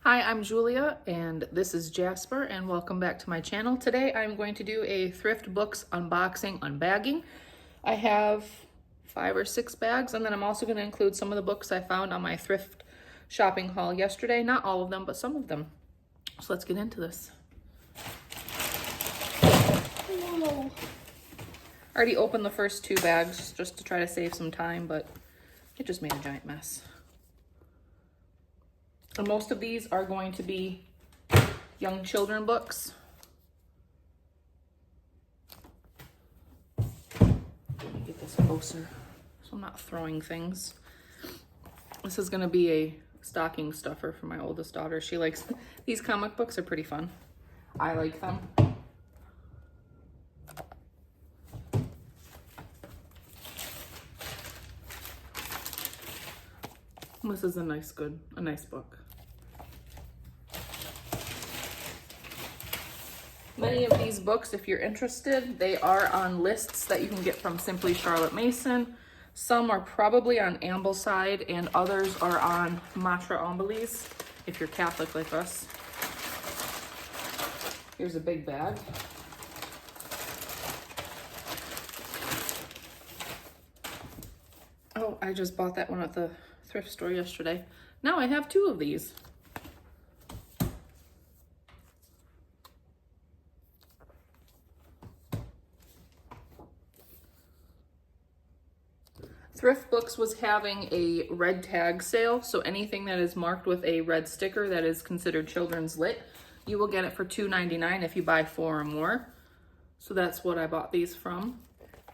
Hi, I'm Julia and this is Jasper and welcome back to my channel. Today I'm going to do a ThriftBooks unboxing unbagging. I have 5 or 6 bags, and then I'm also going to include some of the books I found on my thrift shopping haul yesterday. Not all of them, but some of them. So let's get into this. Whoa. I already opened the first 2 bags just to try to save some time, but it just made a giant mess. And most of these are going to be young children books. Let me get this closer so I'm not throwing things. This is going to be a stocking stuffer for my oldest daughter. She likes these comic books, are pretty fun. I like them. This is a nice book. Many of these books, if you're interested, they are on lists that you can get from Simply Charlotte Mason. Some are probably on Ambleside and others are on Matra Ambeles, if you're Catholic like us. Here's a big bag. Oh, I just bought that one at the thrift store yesterday. Now I have 2 of these. ThriftBooks was having a red tag sale, so anything that is marked with a red sticker that is considered children's lit, you will get it for $2.99 if you buy 4 or more. So that's what I bought these from.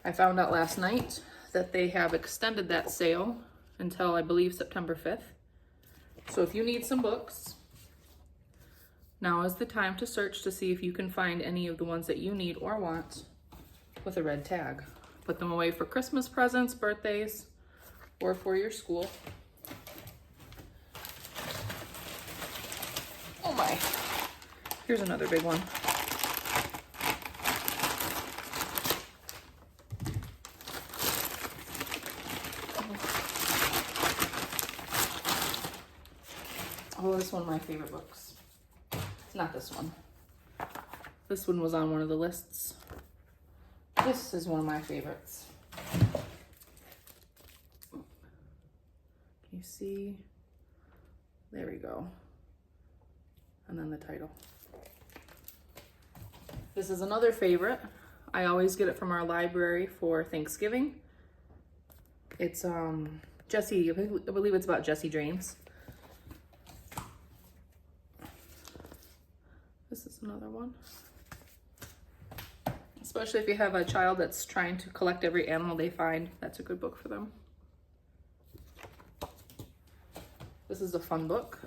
I found out last night that they have extended that sale until I believe September 5th. So if you need some books, now is the time to search to see if you can find any of the ones that you need or want with a red tag. Put them away for Christmas presents, birthdays, or for your school. Oh my, here's another big one. Oh, this is one of my favorite books. It's not this one. This one was on one of the lists. This is one of my favorites. Can you see? There we go. And then the title. This is another favorite. I always get it from our library for Thanksgiving. It's Jesse, I believe it's about Jesse James. This is another one. Especially if you have a child that's trying to collect every animal they find, that's a good book for them. This is a fun book.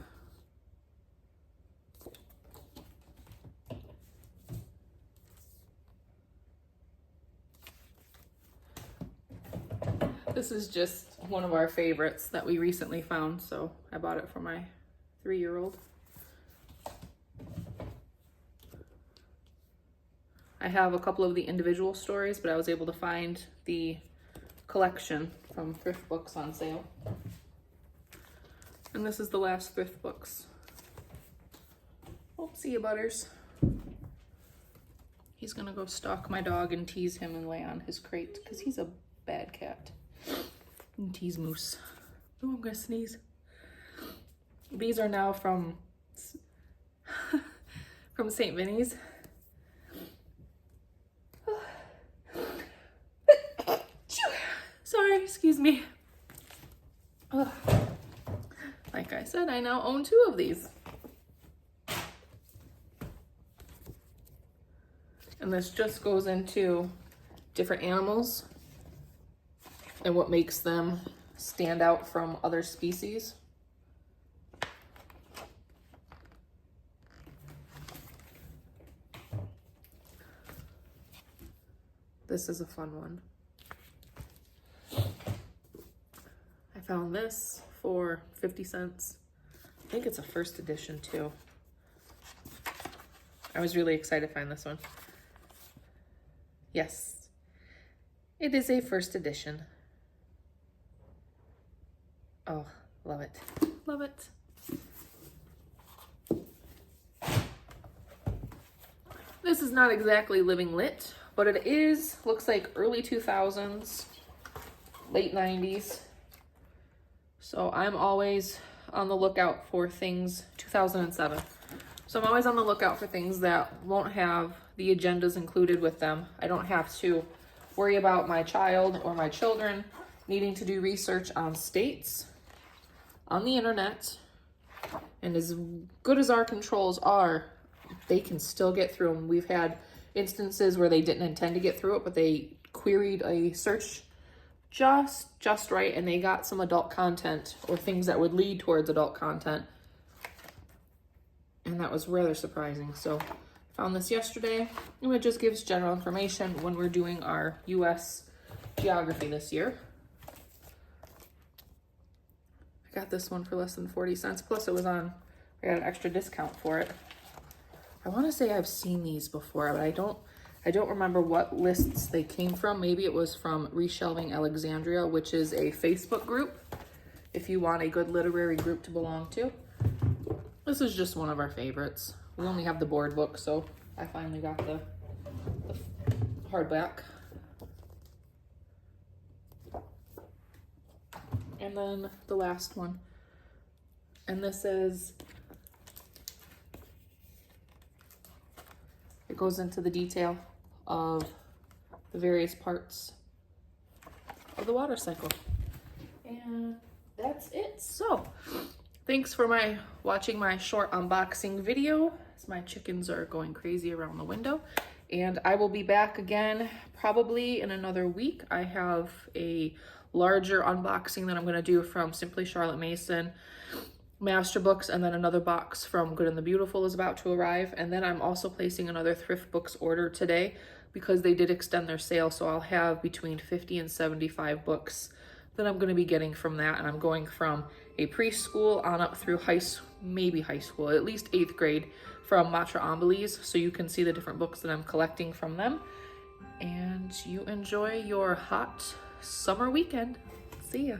This is just one of our favorites that we recently found, so I bought it for my 3-year-old. I have a couple of the individual stories, but I was able to find the collection from ThriftBooks on sale. And this is the last ThriftBooks. Oh, see you, Butters. He's gonna go stalk my dog and tease him and lay on his crate because he's a bad cat. And tease Moose. Oh, I'm gonna sneeze. These are now from St. Vinny's. Sorry, excuse me. Ugh. Like I said, I now own 2 of these. And this just goes into different animals and what makes them stand out from other species. This is a fun one. I found this for 50 cents. I think it's a first edition too. I was really excited to find this one. Yes, it is a first edition. Oh, love it. Love it. This is not exactly living lit, but it is, looks like early 2000s, late 90s. So I'm always on the lookout for things, 2007. So I'm always on the lookout for things that won't have the agendas included with them. I don't have to worry about my child or my children needing to do research on states, on the internet, and as good as our controls are, they can still get through them. We've had instances where they didn't intend to get through it, but they queried a search just right, and they got some adult content or things that would lead towards adult content. And that was rather surprising. So I found this yesterday, and it just gives general information when we're doing our US geography this year. I got this one for less than 40 cents. Plus it was on, I got an extra discount for it. I want to say I've seen these before, but I don't remember what lists they came from. Maybe it was from Reshelving Alexandria, which is a Facebook group if you want a good literary group to belong to. This is just one of our favorites. We only have the board book, so I finally got the hardback. And then the last one. And this is, it goes into the detail of the various parts of the water cycle. And that's it. So thanks for watching my short unboxing video, as my chickens are going crazy around the window. And I will be back again probably in another week. I have a larger unboxing that I'm going to do from Simply Charlotte Mason Master Books, and then another box from Good and the Beautiful is about to arrive. And then I'm also placing another ThriftBooks order today because they did extend their sale, so I'll have between 50 and 75 books that I'm going to be getting from that. And I'm going from a preschool on up through maybe high school, at least 8th grade, from Matra Ambeles, so you can see the different books that I'm collecting from them. And you enjoy your hot summer weekend. See ya.